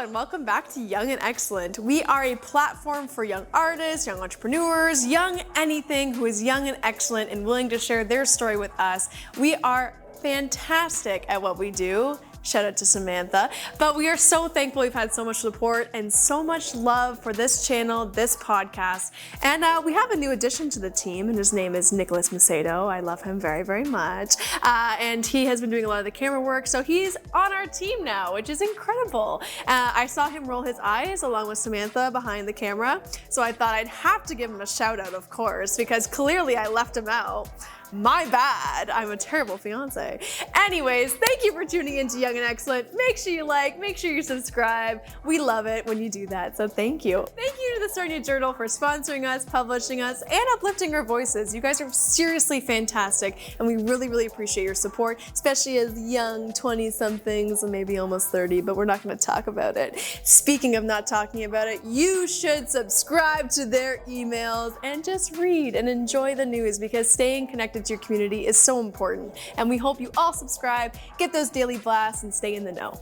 and welcome back to Young and Excellent. We are a platform for young artists, young entrepreneurs, young anything who is young and excellent and willing to share their story with us. We are fantastic at what we do. Shout out to Samantha. But we are so thankful we've had so much support and so much love for this channel, this podcast. And we have a new addition to the team, and his name is Nicholas Macedo. I love him very, very much. And he has been doing a lot of the camera work, so he's on our team now, which is incredible. I saw him roll his eyes along with Samantha behind the camera, so I thought I'd have to give him a shout out, of course, because clearly I left him out. My bad. I'm a terrible fiance. Anyways, thank you for tuning in to Young and Excellent. Make sure you like, make sure you subscribe. We love it when you do that, so thank you. Thank you to the Sarnia Journal for sponsoring us, publishing us, and uplifting our voices. You guys are seriously fantastic, and we really, really appreciate your support, especially as young 20-somethings and maybe almost 30, but we're not going to talk about it. Speaking of not talking about it, you should subscribe to their emails and just read and enjoy the news, because staying connected to your community is so important, and we hope you all subscribe, get those daily blasts, and stay in the know.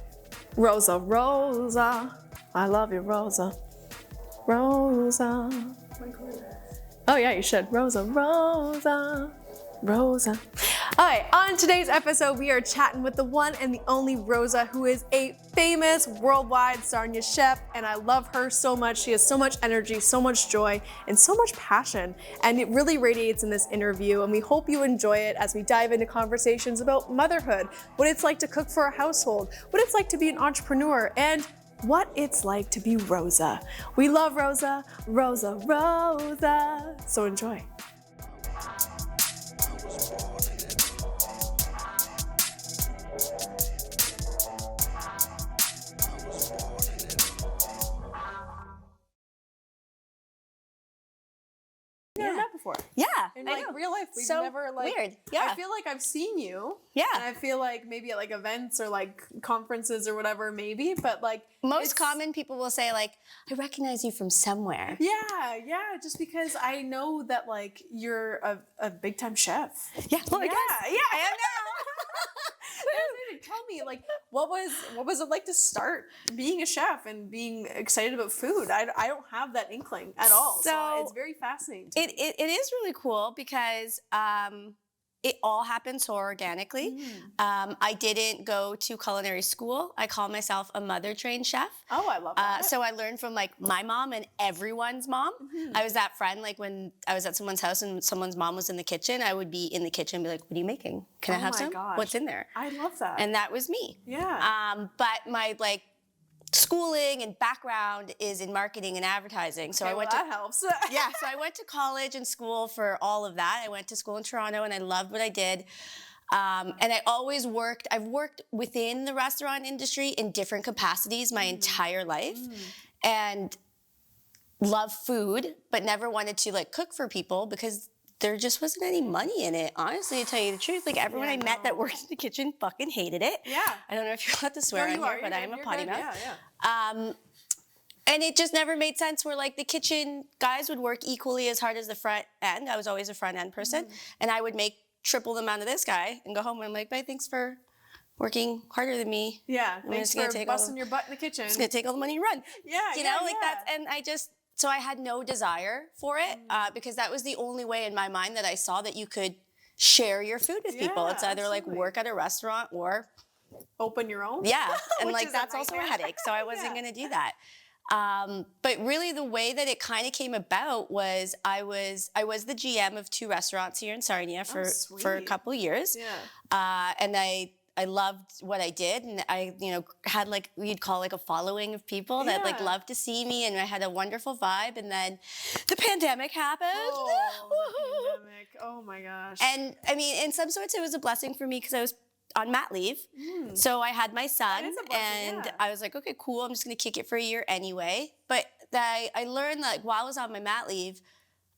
Roza, Roza, I love you, Roza, Roza. Oh yeah, you should. Roza, Roza, Roza. All right, on today's episode, we are chatting with the one and the only Roza, who is a famous worldwide Sarnia chef, and I love her so much. She has so much energy, so much joy, and so much passion, and it really radiates in this interview, and we hope you enjoy it as we dive into conversations about motherhood, what it's like to cook for a household, what it's like to be an entrepreneur, and what it's like to be Roza. We love Roza, Roza, Roza. So enjoy. Before. Yeah. In like real life, we've so never like weird. Yeah. I feel like I've seen you. Yeah. And I feel like maybe at like events or like conferences or whatever, maybe, but like most common people will say like, I recognize you from somewhere. Yeah, just because I know that like you're a big time chef. Yeah. Well, I guess. I am now. Tell me, like, what was it like to start being a chef and being excited about food? I don't have that inkling at all, so it's very fascinating to me. It is really cool because it all happened so organically. I didn't go to culinary school. I call myself a mother-trained chef. Oh, I love that. So I learned from like my mom and everyone's mom. I was that friend, like when I was at someone's house and someone's mom was in the kitchen, I would be in the kitchen and be like, what are you making? Can I have some? Gosh. What's in there? I love that. And that was me. Yeah. But my like schooling and background is in marketing and advertising. So I went that helps. so I went to college and school for all of that. I went to school in Toronto and I loved what I did. And I've worked within the restaurant industry in different capacities my entire life and love food, but never wanted to like cook for people because there just wasn't any money in it, honestly, to tell you the truth. Like everyone I met that worked in the kitchen fucking hated it. Yeah. I don't know if you're allowed to swear on here, but I am a potty mouth. Yeah. And it just never made sense where like the kitchen guys would work equally as hard as the front end. I was always a front end person. And I would make triple the amount of this guy and go home and I'm like, babe, thanks for working harder than me. Yeah, thanks for busting your butt in the kitchen. I'm just gonna take all the money and run. Yeah, you know, like that's, and so I had no desire for it because that was the only way in my mind that I saw that you could share your food with people. It's either like work at a restaurant or open your own. Yeah, and like that's also a headache. So I wasn't going to do that. But really the way that it kind of came about was I was the GM of 2 restaurants here in Sarnia for a couple of years. Yeah. And I loved what I did, and I, had like, we'd call like a following of people that like loved to see me, and I had a wonderful vibe, and then the pandemic happened. Oh, the pandemic. Oh my gosh. And I mean, in some sorts it was a blessing for me because I was on mat leave. So I had my son, and I was like, okay, cool, I'm just gonna kick it for a year anyway. But I learned that while I was on my mat leave,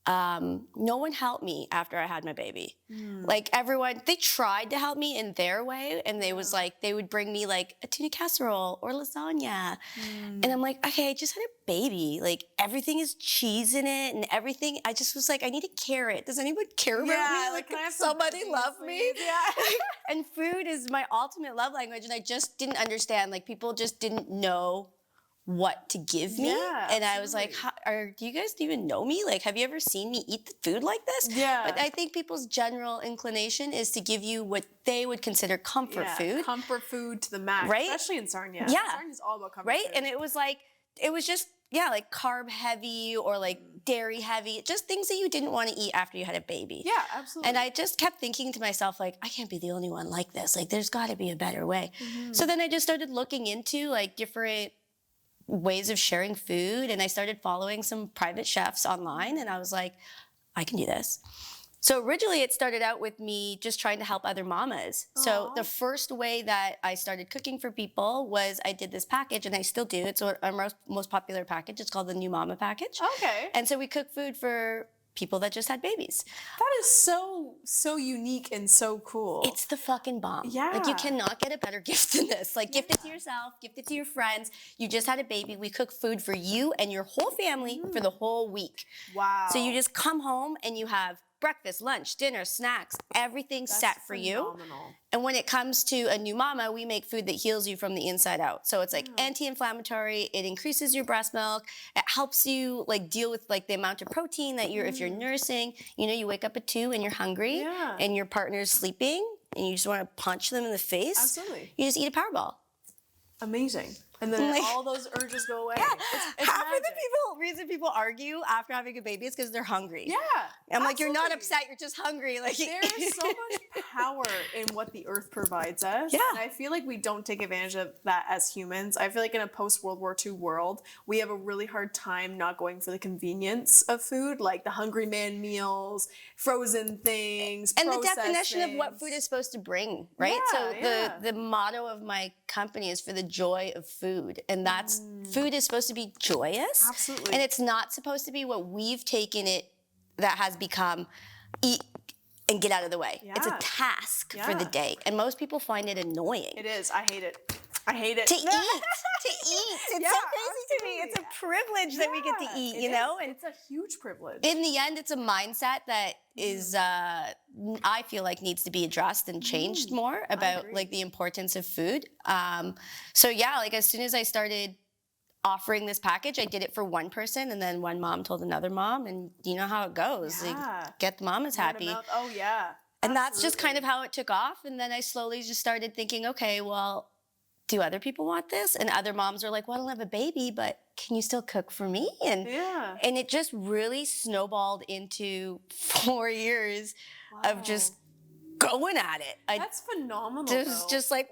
no one helped me after I had my baby. Like everyone, they tried to help me in their way, and they was like, they would bring me like a tuna casserole or lasagna. And I'm like, okay, I just had a baby. Like everything is cheese in it and everything. I just was like, I need a carrot. Does anyone care about me? Like, can somebody love me? Yeah. And food is my ultimate love language. And I just didn't understand, like people just didn't know what to give me. Yeah, and I was like, do you guys even know me? Like, have you ever seen me eat food like this? Yeah. But I think people's general inclination is to give you what they would consider comfort food. Comfort food to the max, right? Especially in Sarnia. Yeah. Sarnia's all about comfort right? food. And it was just, like carb heavy or like dairy heavy, just things that you didn't want to eat after you had a baby. Yeah, absolutely. And I just kept thinking to myself, like, I can't be the only one like this. Like, there's got to be a better way. So then I just started looking into like different ways of sharing food. And I started following some private chefs online. And I was like, I can do this. So originally it started out with me just trying to help other mamas. Aww. So the first way that I started cooking for people was I did this package, and I still do. It's our most popular package. It's called the New Mama package. Okay. And so we cook food for people that just had babies. That is so unique and so cool. It's the fucking bomb. Yeah. Like, you cannot get a better gift than this. Like, gift it to yourself, gift it to your friends. You just had a baby. We cook food for you and your whole family for the whole week. Wow. So you just come home and you have breakfast, lunch, dinner, snacks, everything set for you. And when it comes to a new mama, we make food that heals you from the inside out. So it's like anti-inflammatory, it increases your breast milk, it helps you like deal with like the amount of protein that if you're nursing, you wake up at 2 and you're hungry and your partner's sleeping and you just want to punch them in the face. Absolutely. You just eat a Powerball. Amazing. And then Like, all those urges go away. Yeah. It's Half magic. of the reason people argue after having a baby is because they're hungry. Yeah. I'm like, you're not absolutely. upset, you're just hungry. Like, There's so much power in what the earth provides us. Yeah. And I feel like we don't take advantage of that as humans. I feel like in a post-World War II world, we have a really hard time not going for the convenience of food, like the hungry man meals, frozen things, and the processed definition of what things. food is supposed to bring, right? Yeah, So the motto of my company is for the joy of food. And that's food is supposed to be joyous. Absolutely. And it's not supposed to be what we've taken it that has become eat and get out of the way. It's a Yeah. task for the day. And most people find it annoying. It is. I hate it. I hate it. To eat. It's Yeah, so crazy to me. It's a privilege that we get to eat, it you know? is. And it's a huge privilege. in the end, it's a mindset that is, I feel like needs to be addressed and changed more about agree. like the importance of food. So yeah, like as soon as I started offering this package, I did it for one person, and then one mom told another mom, and you know how it goes. Yeah. Like, get the mamas happy. Oh yeah. And that's just kind of how it took off. And then I slowly just started thinking, okay, well, do other people want this? And other moms are like, well, I don't have a baby, but can you still cook for me? And it just really snowballed into 4 years of just going at it. That's phenomenal. Just like,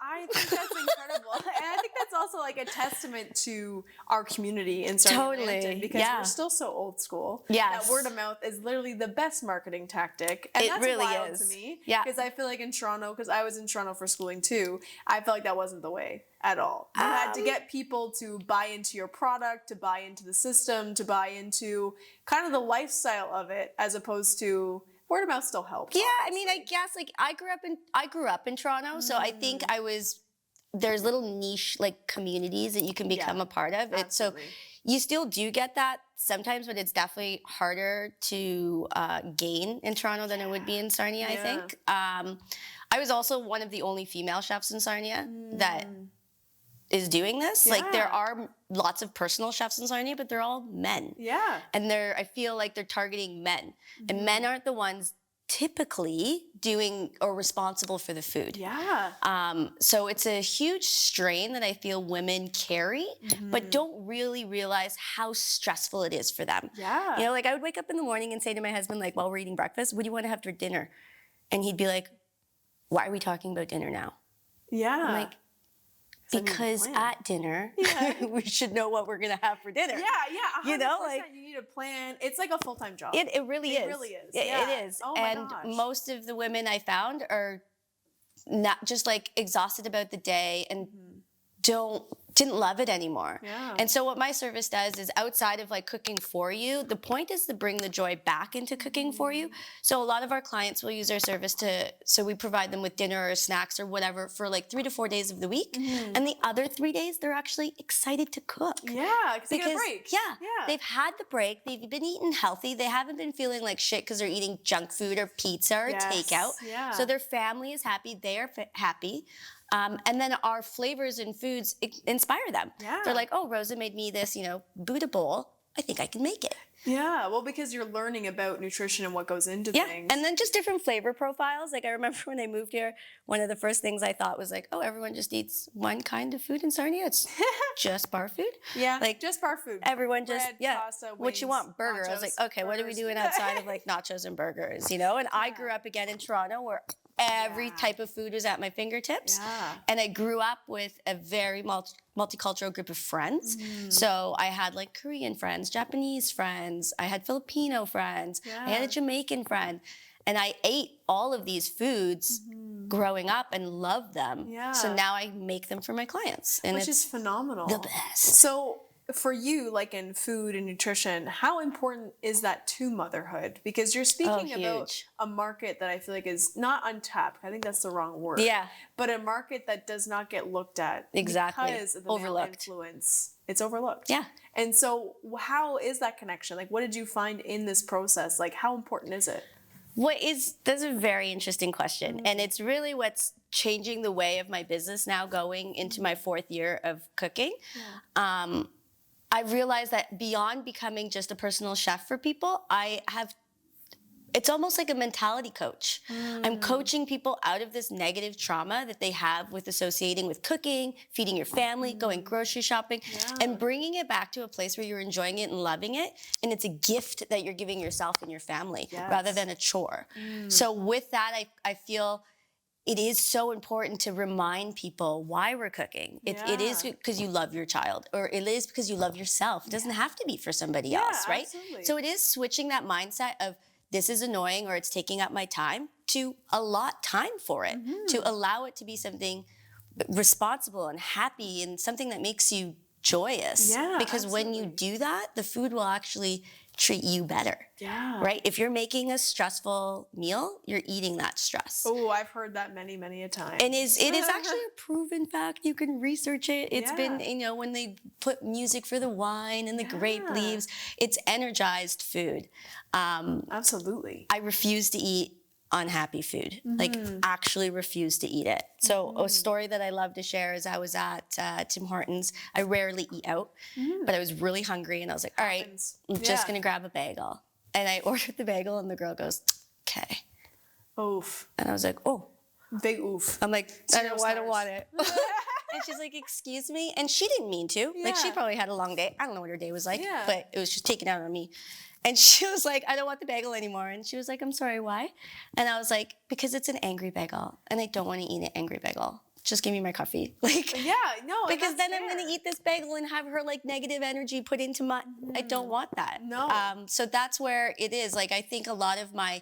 I think that's incredible. And I think that's also like a testament to our community in Southern Atlantic, because we're still so old school. Yes. That word of mouth is literally the best marketing tactic. And It that's really wild is. to me. Yeah. Because I feel like in Toronto, because I was in Toronto for schooling too, I felt like that wasn't the way at all. You had to get people to buy into your product, to buy into the system, to buy into kind of the lifestyle of it, as opposed to word of mouth still helps. yeah, obviously. I mean, I guess like I grew up in Toronto, so I think there's little niche like communities that you can become a part of. So you still do get that sometimes, but it's definitely harder to gain in Toronto than it would be in Sarnia, I think. I was also one of the only female chefs in Sarnia that is doing this. Like, there are lots of personal chefs in Sarnia, but they're all men. Yeah. And I feel like they're targeting men. And men aren't the ones typically doing or responsible for the food. Yeah. So it's a huge strain that I feel women carry, but don't really realize how stressful it is for them. Yeah. You know, like I would wake up in the morning and say to my husband, like, while we're eating breakfast, what do you want to have for dinner? And he'd be like, why are we talking about dinner now? Yeah. I'm like, because at dinner, we should know what we're going to have for dinner. Yeah, yeah. 100%. You know, like, you need a plan. It's like a full-time job. It really is. It really is. It is. Oh my and gosh. most of the women I found are not just like exhausted about the day and didn't love it anymore. Yeah. And so what my service does is, outside of like cooking for you, the point is to bring the joy back into cooking for you. So a lot of our clients will use our service so we provide them with dinner or snacks or whatever for like 3 to 4 days of the week. And the other 3 days, they're actually excited to cook. Yeah, because they get a break. Yeah, they've had the break. They've been eating healthy. They haven't been feeling like shit because they're eating junk food or pizza or takeout. Yeah. So their family is happy. They are happy. And then our flavors and foods inspire them. Yeah. They're like, oh, Rosa made me this, Buddha bowl. I think I can make it. Yeah, well, because you're learning about nutrition and what goes into things. And then just different flavor profiles. Like I remember when I moved here, one of the first things I thought was like, oh, everyone just eats one kind of food in Sarnia. It's just bar food. Yeah, like just bar food. Everyone Bread, just pasta, wings, what you want? Burger. nachos, I was like, okay, what are we burgers. doing outside of like nachos and burgers? And I grew up again in Toronto where every type of food was at my fingertips. Yeah. And I grew up with a very multicultural group of friends. So I had like Korean friends, Japanese friends, I had Filipino friends, I had a Jamaican friend. And I ate all of these foods growing up and loved them. Yeah. So now I make them for my clients. And Which is phenomenal. the best. So for you, like in food and nutrition, how important is that to motherhood? Because you're speaking about a market that I feel like is not untapped. I think that's the wrong word. Yeah. But a market that does not get looked at. Exactly. Because of the male influence. It's overlooked. Yeah. And so how is that connection? Like, what did you find in this process? Like, how important is it? That's a very interesting question. And it's really what's changing the way of my business now going into my 4th year of cooking. Yeah. I realized that beyond becoming just a personal chef for people, it's almost like a mentality coach. I'm coaching people out of this negative trauma that they have with associating with cooking, feeding your family, going grocery shopping, and bringing it back to a place where you're enjoying it and loving it. And it's a gift that you're giving yourself and your family rather than a chore. So with that, I feel it is so important to remind people why we're cooking. It is because you love your child, or it is because you love yourself. It doesn't have to be for somebody else, right? Absolutely. So it is switching that mindset of this is annoying or it's taking up my time to allot time for it, to allow it to be something responsible and happy and something that makes you joyous. Yeah, because when you do that, the food will actually treat you better. Yeah. Right? If you're making a stressful meal, you're eating that stress. Oh, I've heard that many, many a time. And it is actually a proven fact. You can research it. It's been, when they put music for the wine and the grape leaves, it's energized food. Absolutely. I refuse to eat unhappy food, like actually refuse to eat it. So a story that I love to share is I was at Tim Hortons. I rarely eat out, but I was really hungry and I was like, all right, I'm just gonna grab a bagel. And I ordered the bagel and the girl goes, okay. Oof. And I was like, oh. Big oof. I'm like, I don't want it. And she's like, excuse me? And she didn't mean to. Like she probably had a long day. I don't know what her day was like, but it was just taken out on me. And she was like, I don't want the bagel anymore. And she was like, I'm sorry, why? And I was like, because it's an angry bagel. And I don't want to eat an angry bagel. Just give me my coffee. Because then I'm going to eat this bagel and have her like negative energy put into my, I don't want that. No. So that's where it is. Like, I think a lot of my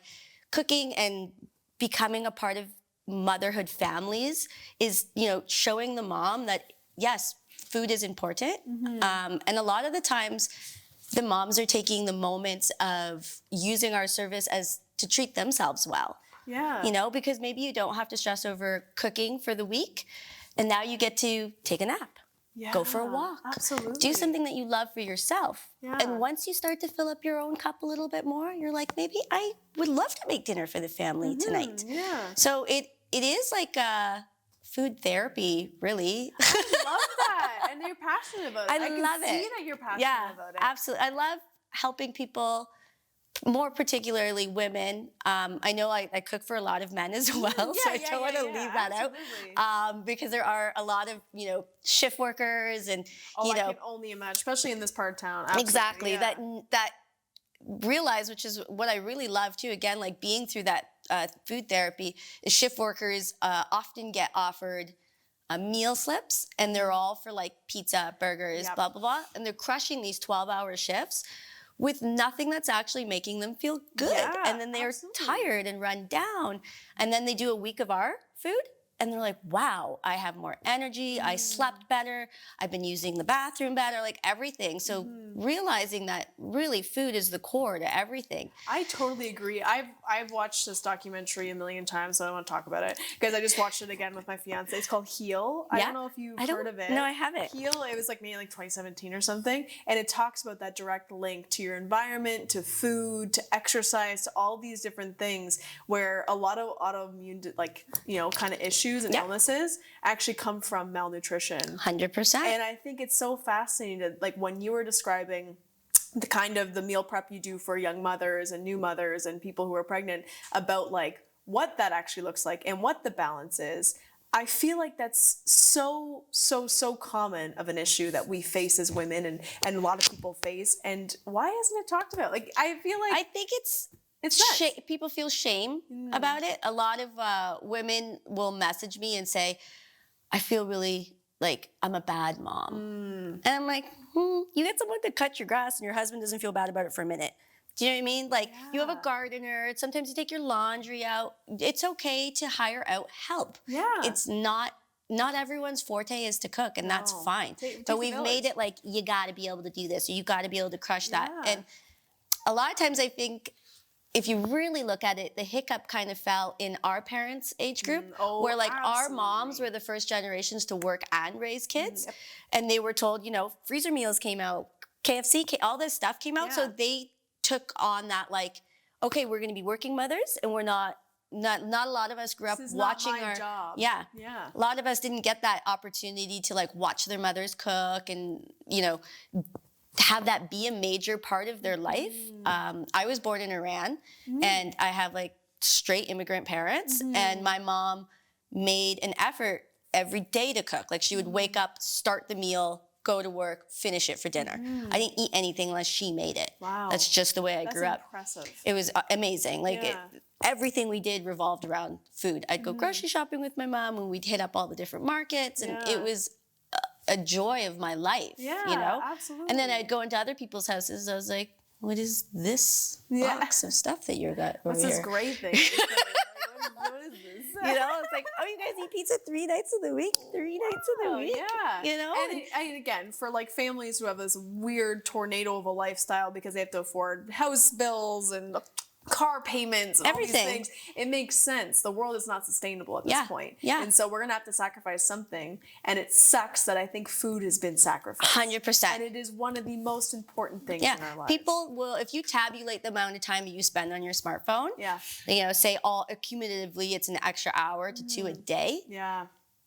cooking and becoming a part of motherhood families is, showing the mom that, yes, food is important. And a lot of the times, the moms are taking the moments of using our service as to treat themselves well. Yeah. Because maybe you don't have to stress over cooking for the week, and now you get to take a nap, go for a walk, do something that you love for yourself. Yeah. And once you start to fill up your own cup a little bit more, you're like, maybe I would love to make dinner for the family tonight. Yeah. So it is like food therapy, really. I love that. And you're passionate about it. I love can see it. that you're passionate about it. Absolutely. I love helping people, more particularly women. I know I cook for a lot of men as well, so I don't want to leave that out. Because there are a lot of, shift workers and, I can only imagine, especially in this part of town. Absolutely. Exactly. Yeah. That realize, which is what I really love too, again, like being through that food therapy, is shift workers often get offered meal slips, and they're all for like pizza, burgers, blah, blah, blah. And they're crushing these 12-hour shifts with nothing that's actually making them feel good. Yeah, and then they're tired and run down. And then they do a week of our food, and they're like, wow, I have more energy, I slept better, I've been using the bathroom better, like everything. So realizing that really food is the core to everything. I totally agree. I've watched this documentary a million times, so I don't want to talk about it, because I just watched it again with my fiance. It's called Heal. I don't know if you've heard of it. No, I haven't. Heal, it was like maybe like 2017 or something, and it talks about that direct link to your environment, to food, to exercise, to all these different things, where a lot of autoimmune, kind of issues issues and illnesses actually come from malnutrition. 100%. And I think it's so fascinating to, like, when you were describing the kind of the meal prep you do for young mothers and new mothers and people who are pregnant, about like what that actually looks like and what the balance is. I feel like that's so common of an issue that we face as women and a lot of people face. And why isn't it talked about? Like, I feel like I think it's people feel shame about it. A lot of women will message me and say, I feel really like I'm a bad mom. And I'm like, you get someone to cut your grass and your husband doesn't feel bad about it for a minute. Do you know what I mean? Like, you have a gardener. Sometimes you take your laundry out. It's okay to hire out help. Yeah. It's not everyone's forte is to cook, and that's fine. But we've made it like, you got to be able to do this, or you got to be able to crush that. And a lot of times I think, if you really look at it, the hiccup kind of fell in our parents' age group, where like our moms were the first generations to work and raise kids. And they were told, freezer meals came out, KFC, all this stuff came out. So they took on that, like, okay, we're going to be working mothers, and we're not a lot of us grew up watching our job. Yeah. A lot of us didn't get that opportunity to like watch their mothers cook and, have that be a major part of their life. I was born in Iran, and I have like straight immigrant parents, and my mom made an effort every day to cook. Like, she would wake up, start the meal, go to work, finish it for dinner. I didn't eat anything unless she made it. Wow. That's just the way I grew up. That's impressive. It was amazing. Like, everything we did revolved around food. I'd go grocery shopping with my mom, and we'd hit up all the different markets, and it was a joy of my life, Absolutely. And then I'd go into other people's houses. I was like, what is this box of stuff that you got over What's here? This great thing? What is this? It's like, oh, you guys eat pizza 3 nights of the week? 3 nights of the week? Yeah. And again, for like families who have this weird tornado of a lifestyle because they have to afford house bills and car payments and everything. All these things, it makes sense. The world is not sustainable at this point. Yeah. And so we're going to have to sacrifice something. And it sucks that I think food has been sacrificed. 100%. And it is one of the most important things in our lives. People will, if you tabulate the amount of time you spend on your smartphone, say all cumulatively, it's an extra hour to 2 a day. Yeah.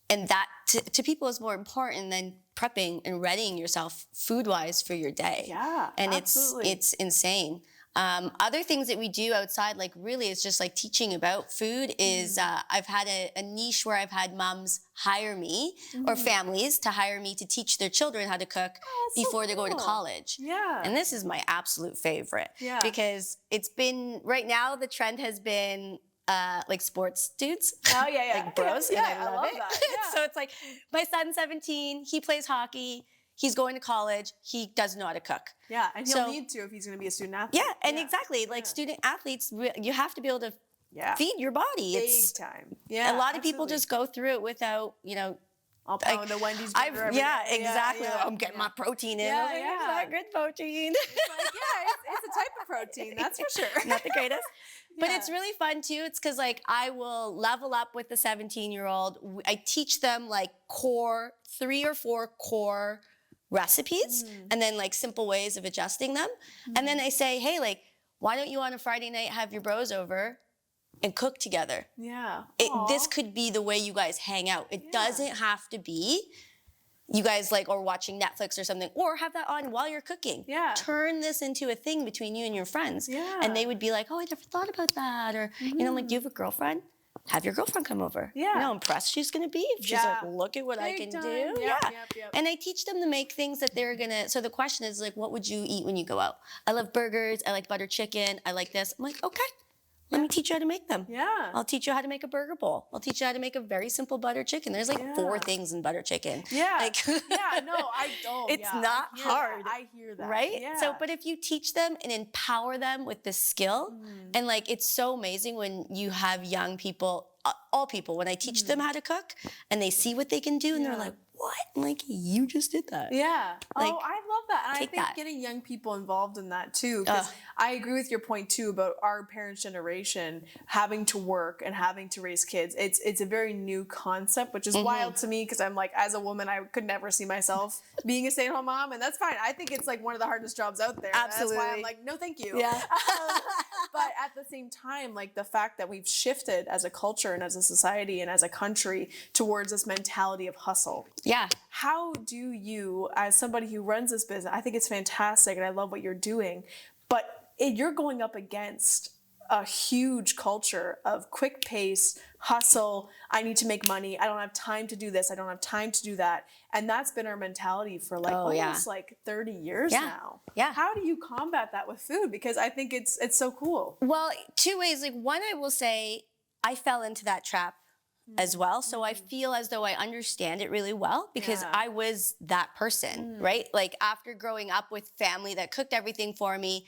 And that to people is more important than prepping and readying yourself food-wise for your day. Yeah, and absolutely. It's insane. Other things that we do outside, like really, it's just like teaching about food is I've had a niche where I've had moms hire me or families to hire me to teach their children how to cook before they go to college. Yeah. And this is my absolute favorite because it's been, right now the trend has been like sports dudes. Oh, yeah. Like bros. And I love it. That. Yeah. So it's like, my son's 17, he plays hockey. He's going to college. He doesn't know how to cook. Yeah, and he'll need to if he's going to be a student athlete. Yeah, and exactly. Like student athletes, you have to be able to feed your body. Big time. Yeah, a lot of people just go through it without, I'll pound a Wendy's burger every day. Exactly. I'm getting my protein in. Yeah, that good protein. It's like, it's a type of protein, that's for sure. Not the greatest. But it's really fun too. It's because like I will level up with the 17-year-old. I teach them like 3 or 4 core recipes and then like simple ways of adjusting them. And then I say, hey, like, why don't you on a Friday night have your bros over and cook together? Yeah. This could be the way you guys hang out. It doesn't have to be you guys like, or watching Netflix or something, or have that on while you're cooking. Yeah. Turn this into a thing between you and your friends. Yeah. And they would be like, oh, I never thought about that. Or, like, do you have a girlfriend? Have your girlfriend come over. Yeah. You know how impressed she's going to be if she's like, look at what I can do. Yep, yep. And I teach them to make things that they're going to, so the question is like, what would you eat when you go out? I love burgers. I like butter chicken. I like this. I'm like, okay. Let me teach you how to make them. Yeah. I'll teach you how to make a burger bowl. I'll teach you how to make a very simple butter chicken. There's like 4 things in butter chicken. Yeah. Like, no, I don't. It's not hard. I hear that. Right? Yeah. So, but if you teach them and empower them with this skill, and like, it's so amazing when you have young people, all people, when I teach them how to cook and they see what they can do and they're like, what? Like, you just did that. Yeah. Like, I love that. And I think getting young people involved in that too, because I agree with your point too about our parents' generation having to work and having to raise kids. It's a very new concept, which is wild to me because I'm like, as a woman, I could never see myself being a stay-at-home mom, and that's fine. I think it's like one of the hardest jobs out there. Absolutely. That's why I'm like, no, thank you. Yeah. But at the same time, like the fact that we've shifted as a culture and as a society and as a country towards this mentality of hustle. Yeah. How do you, as somebody who runs this business, I think it's fantastic and I love what you're doing, but you're going up against a huge culture of quick pace, hustle, I need to make money, I don't have time to do this, I don't have time to do that. And that's been our mentality for like almost like 30 years now. Yeah. How do you combat that with food? Because I think it's so cool. Well, two ways. Like one, I will say I fell into that trap as well. So I feel as though I understand it really well because I was that person, right? Like after growing up with family that cooked everything for me,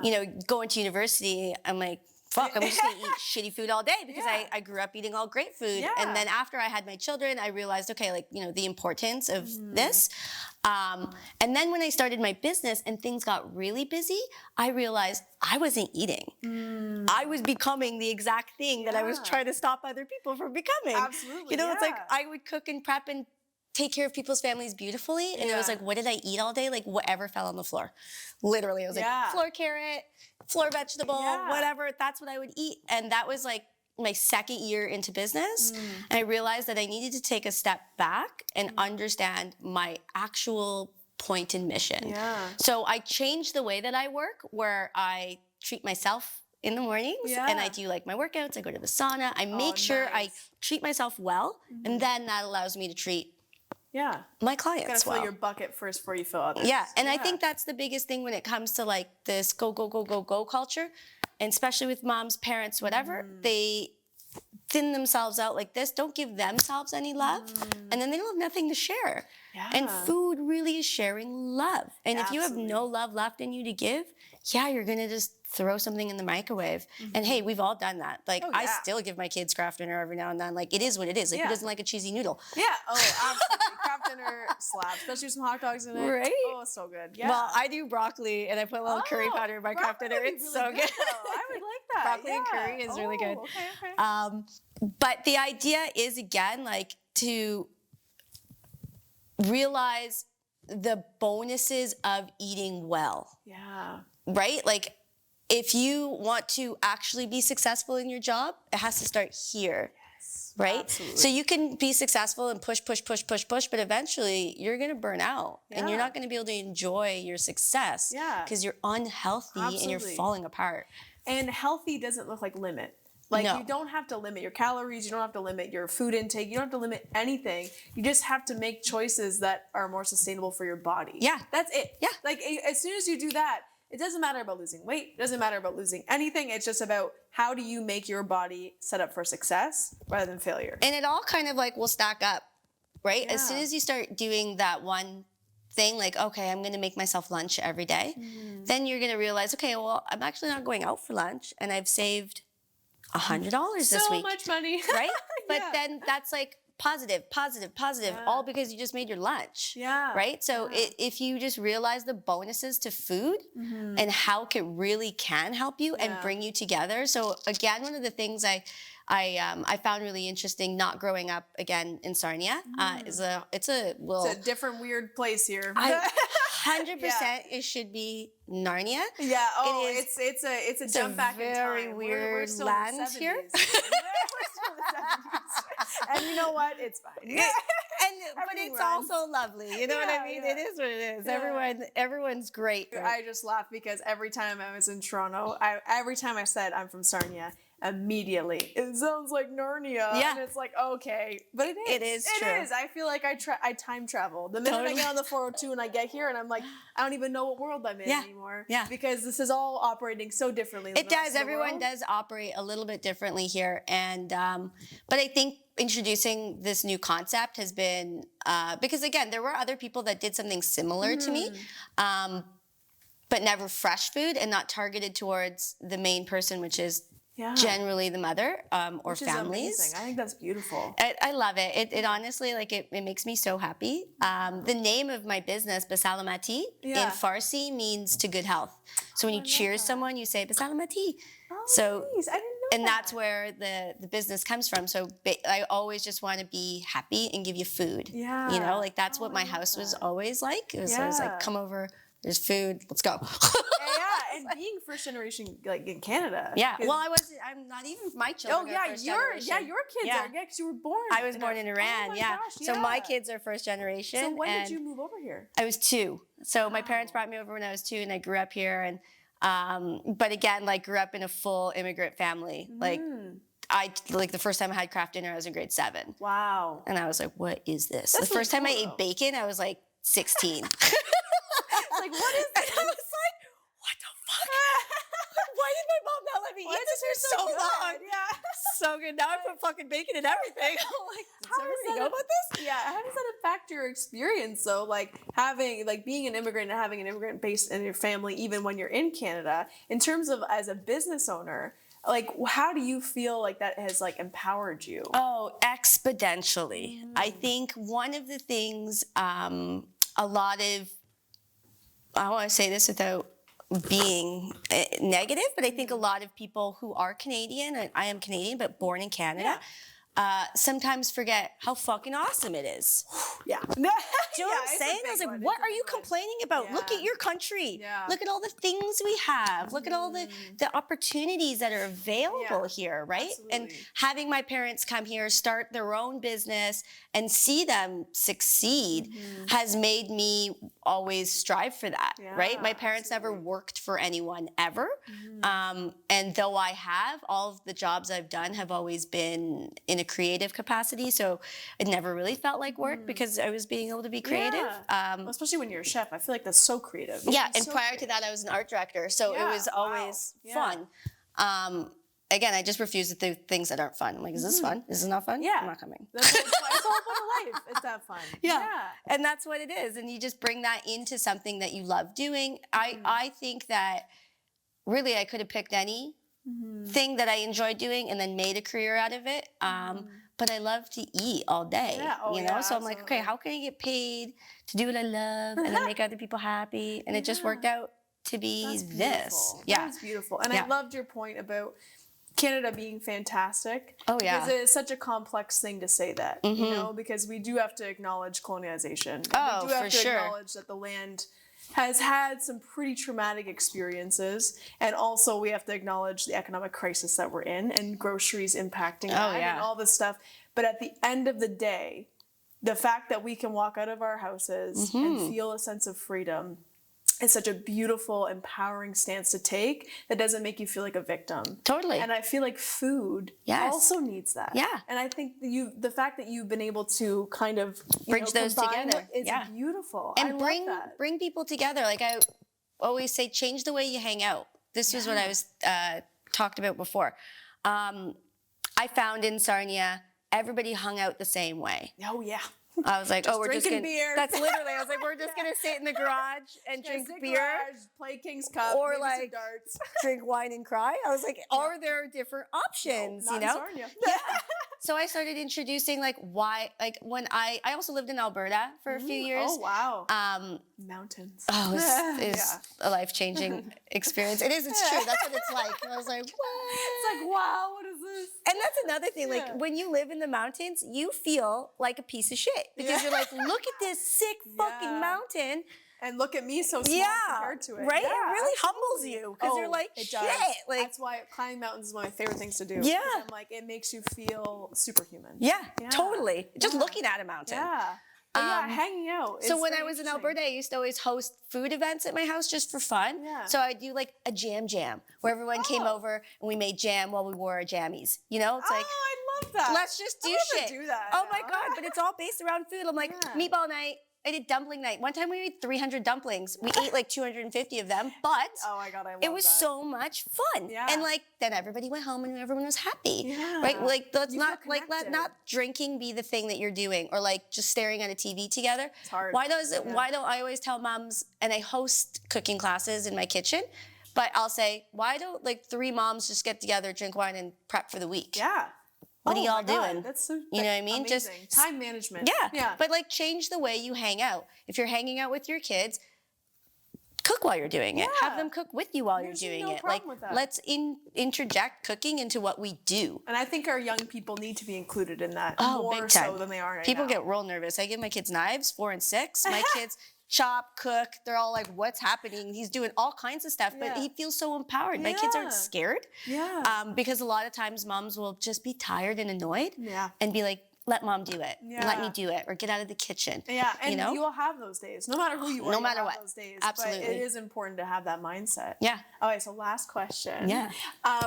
you know, going to university, I'm like, fuck, I'm just gonna eat shitty food all day because I grew up eating all great food. And then after I had my children, I realized, okay, like, you know, the importance of this. And then when I started my business and things got really busy, I realized I wasn't eating. I was becoming the exact thing that I was trying to stop other people from becoming. Absolutely. You know, it's like I would cook and prep and take care of people's families beautifully. And it was like, what did I eat all day? Like whatever fell on the floor. Literally, I was like, floor carrot, floor vegetable, whatever. That's what I would eat. And that was like my second year into business. And I realized that I needed to take a step back and understand my actual point and mission. So I changed the way that I work, where I treat myself in the mornings and I do like my workouts. I go to the sauna. I make sure I treat myself well. And then that allows me to treat my clients You gotta fill your bucket first before you fill others. And I think that's the biggest thing when it comes to like this go, go, go, go, go culture. And especially with moms, parents, whatever, they thin themselves out like this, don't give themselves any love, and then they don't have nothing to share. And food really is sharing love. And if you have no love left in you to give, you're gonna just throw something in the microwave. And hey, we've all done that. Like I still give my kids Kraft dinner every now and then. Like it is what it is. Like who doesn't like a cheesy noodle? Absolutely. Kraft dinner slaps, especially with some hot dogs in it. Right? Oh, it's so good. Well, I do broccoli and I put a little curry powder in my Kraft dinner. It's really so good. I would like that. Broccoli and curry is really good. Okay. But the idea is, again, like to realize the bonuses of eating well. Right? Like if you want to actually be successful in your job, it has to start here. Right? Absolutely. So you can be successful and push, but eventually you're going to burn out and you're not going to be able to enjoy your success because you're unhealthy and you're falling apart. And healthy doesn't look like limit. Like you don't have to limit your calories. You don't have to limit your food intake. You don't have to limit anything. You just have to make choices that are more sustainable for your body. That's it. Like as soon as you do that, it doesn't matter about losing weight. It doesn't matter about losing anything. It's just about how do you make your body set up for success rather than failure. And it all kind of like will stack up, right? As soon as you start doing that one thing, like, okay, I'm going to make myself lunch every day, then you're going to realize, okay, well, I'm actually not going out for lunch and I've saved $100 this week. So much money. Right? But then that's like positive, all because you just made your lunch. Right? So if you just realize the bonuses to food and how it really can help you and bring you together. So again, one of the things I found really interesting, not growing up again in Sarnia, it's a different weird place here. 100% it should be Narnia. It's a jump back in time. Very weird land here. We're still in the 70s. And you know what? It's fine. But it's also lovely. You know what I mean? It is what it is. Everyone's great. I just laugh because every time I was in Toronto, every time I said I'm from Sarnia, immediately it sounds like Narnia. And it's like, okay, but it is true. I feel like I time travel the minute I get on the 402 and I get here and I'm like, I don't even know what world I'm in anymore because this is all operating so differently than it does. Everyone does operate a little bit differently here, and but I think introducing this new concept has been because again, there were other people that did something similar to me, but never fresh food and not targeted towards the main person, which is generally the mother or which families. Is amazing. I think that's beautiful. I love it. It honestly, like it makes me so happy. The name of my business, Basalamati, in Farsi means to good health. So when you cheers someone, you say Basalamati. So nice. I didn't know and that's where the business comes from. So I always just want to be happy and give you food. You know, like that's what my house was always like. It was always like, come over, there's food, let's go. and being first generation, like in Canada. Yeah. Well, I'm not even my children. Oh, are first generation. your kids are. Yeah, because you were born. I was born in Iran. Oh my yeah. gosh, So my kids are first generation. So when did you move over here? I was 2. So my parents brought me over when I was 2, and I grew up here. And but again, like grew up in a full immigrant family. Like the first time I had craft dinner, I was in grade 7. Wow. And I was like, what is this? That's the first really time cool, I ate bacon, I was like 16. Like, what is this? And I was like, what the fuck? Why did my mom not let me eat this for so long? Yeah. So good. Now I put fucking bacon in everything. I'm like, How does that know about this? Yeah. How does that affect your experience though? Like being an immigrant and having an immigrant base in your family, even when you're in Canada, in terms of as a business owner, like how do you feel like that has like empowered you? Oh, exponentially. I think one of the things, a lot of, I want to say this without being negative, but I think a lot of people who are Canadian, and I am Canadian, but born in Canada, sometimes forget how fucking awesome it is. Yeah. Do you know what I'm saying? I was like, what are you complaining about? Yeah. Look at your country. Yeah. Look at all the things we have. Look at all the opportunities that are available here, right? Absolutely. And having my parents come here, start their own business, and see them succeed has made me always strive for that, right? My parents never worked for anyone ever. And though I have, all of the jobs I've done have always been in a creative capacity. So it never really felt like work because I was being able to be creative. Especially when you're a chef. I feel like that's so creative. Yeah, and prior to that, I was an art director. So it was always fun. Again, I just refuse to do things that aren't fun. I'm like, is this fun? Is this not fun? Yeah. I'm not coming. It's all about life. It's that fun. Yeah. And that's what it is. And you just bring that into something that you love doing. I think that really I could have picked any thing that I enjoy doing and then made a career out of it. But I love to eat all day, you know? So I'm like, okay, how can I get paid to do what I love and then make other people happy? And it just worked out to be this. Yeah. That's beautiful. And I loved your point about Canada being fantastic. Oh, yeah. Because it is such a complex thing to say that, you know, because we do have to acknowledge colonization. Oh, we do have for to sure. acknowledge that the land has had some pretty traumatic experiences, and also we have to acknowledge the economic crisis that we're in and groceries impacting that and all this stuff. But at the end of the day, the fact that we can walk out of our houses and feel a sense of freedom is such a beautiful, empowering stance to take that doesn't make you feel like a victim. Totally. And I feel like food also needs that. Yeah. And I think the fact that you've been able to kind of bridge those together is beautiful. And I love that. bring people together. Like I always say, change the way you hang out. This was what I was talked about before. I found in Sarnia, everybody hung out the same way. Oh, yeah. I was like, we're just gonna. Beer. That's literally. I was like, we're just gonna sit in the garage and drink beer, play King's Cup, or maybe like some darts. drink wine and cry. I was like, are there different options? No, not you know? in Sarnia. Yeah. So I started introducing when I also lived in Alberta for a few years. Oh wow. Mountains. Oh, it's a life-changing experience. It is. It's true. That's what it's like. And I was like, what? It's like, wow, what is this? And that's another thing. Like when you live in the mountains, you feel like a piece of shit because you're like, look at this sick fucking mountain. And look at me so small compared to it. Right? Yeah, it really humbles you because you're like, shit. Like, that's why climbing mountains is one of my favorite things to do. Yeah. I'm like, it makes you feel superhuman. Yeah, totally. Just looking at a mountain. Yeah. But hanging out. So when I was in Alberta, I used to always host food events at my house just for fun. Yeah. So I'd do like a jam where everyone came over and we made jam while we wore our jammies. You know, it's like, I love that. let's just do shit. Do that. Oh my God, but it's all based around food. I'm like, meatball night. I did dumpling night. One time we made 300 dumplings. We ate like 250 of them, but oh my God, I love it was that. so much fun. Yeah. And like then everybody went home and everyone was happy. Yeah. Right? Like let's You not feel like let connected. not drinking be the thing that you're doing or like just staring at a TV together. It's hard. Why don't I always tell moms, and I host cooking classes in my kitchen, but I'll say, why don't like 3 moms just get together, drink wine and prep for the week? Yeah. What are y'all my God, doing? That's so, you know what I mean? amazing. Just time management. Yeah. But like change the way you hang out. If you're hanging out with your kids, cook while you're doing it. Yeah. Have them cook with you while There's you're doing no it. problem Like, with that. let's interject cooking into what we do. And I think our young people need to be included in that more Big time. so than they are right People now. get real nervous. I give my kids knives, 4 and 6. My kids chop, cook. They're all like, what's happening? He's doing all kinds of stuff, but he feels so empowered. My kids aren't scared. Yeah. Because a lot of times moms will just be tired and annoyed and be like, let mom do it. Let me do it. Or get out of the kitchen. Yeah, and you know? you will have those days. No matter who you are, No matter you'll what. have those days. Absolutely. But it is important to have that mindset. Yeah. Okay, so last question. Yeah.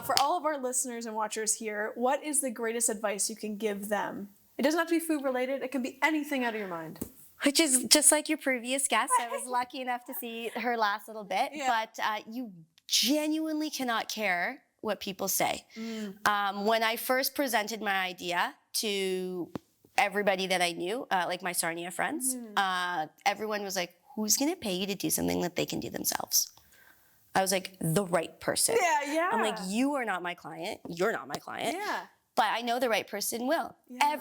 For all of our listeners and watchers here, what is the greatest advice you can give them? It doesn't have to be food related. It can be anything out of your mind. Which is just like your previous guest. I was lucky enough to see her last little bit. But you genuinely cannot care what people say. When I first presented my idea to everybody that I knew, like my Sarnia friends, everyone was like, who's gonna pay you to do something that they can do themselves? I was like, the right person. Yeah. I'm like, you are not my client. You're not my client. Yeah. But I know the right person will. Yeah.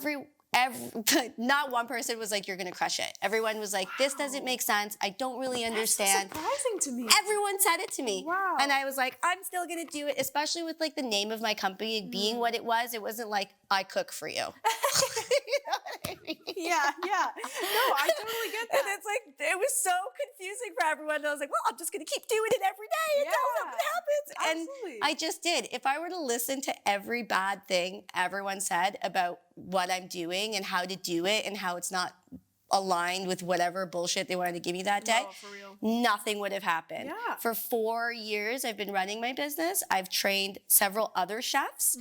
Not one person was like, you're gonna crush it. Everyone was like, this doesn't make sense. I don't really understand. That's surprising to me. Everyone said it to me. Wow. And I was like, I'm still gonna do it, especially with like the name of my company being what it was. It wasn't like, I cook for you. You know what I mean? Yeah. No, I totally get that. And it's like, it was so confusing for everyone. And I was like, well, I'm just gonna keep doing it every day until something happens. Absolutely. And I just did. If I were to listen to every bad thing everyone said about what I'm doing and how to do it and how it's not aligned with whatever bullshit they wanted to give me that day, for real. nothing would have happened. Yeah. For 4 years, I've been running my business. I've trained several other chefs.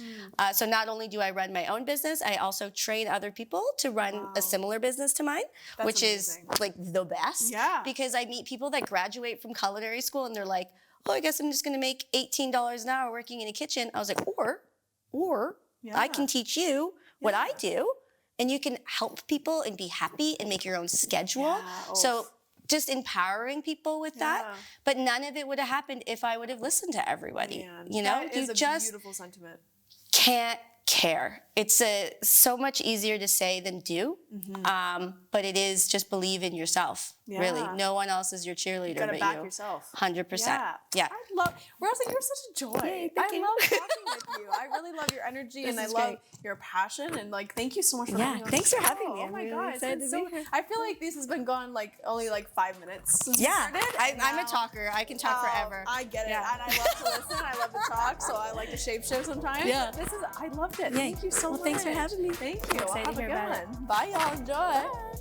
So not only do I run my own business, I also train other people to run a similar business to mine, which amazing. is like the best. Yeah. Because I meet people that graduate from culinary school and they're like, oh, I guess I'm just gonna make $18 an hour working in a kitchen. I was like, or I can teach you what I do, and you can help people and be happy and make your own schedule. Yeah, So just empowering people with that. Yeah. But none of it would have happened if I would have listened to everybody. Man, You know, that you is a just beautiful sentiment. can't care. It's so much easier to say than do. But it is just believe in yourself. Really, no one else is your cheerleader You gotta but back you. yourself. 100%. Yeah. I love, Rosa, you're such a joy. Yay, I thank you. love talking with you. I really love your energy and I is love great. your passion and like, thank you so much for Yeah, having me on thanks the for show. having me. Oh I'm my really God. excited It's to so, be here. I feel like this has been gone like only like 5 minutes since we Yeah, started. I'm a talker. I can talk forever. I get it. Yeah. And I love to listen. I love to talk. So I like to shape shift sometimes. Yeah. But I loved it. Yay. Thank you so Well, much. thanks for having me. Thank you. I'm excited Have to a hear about good one. Bye, y'all. Enjoy.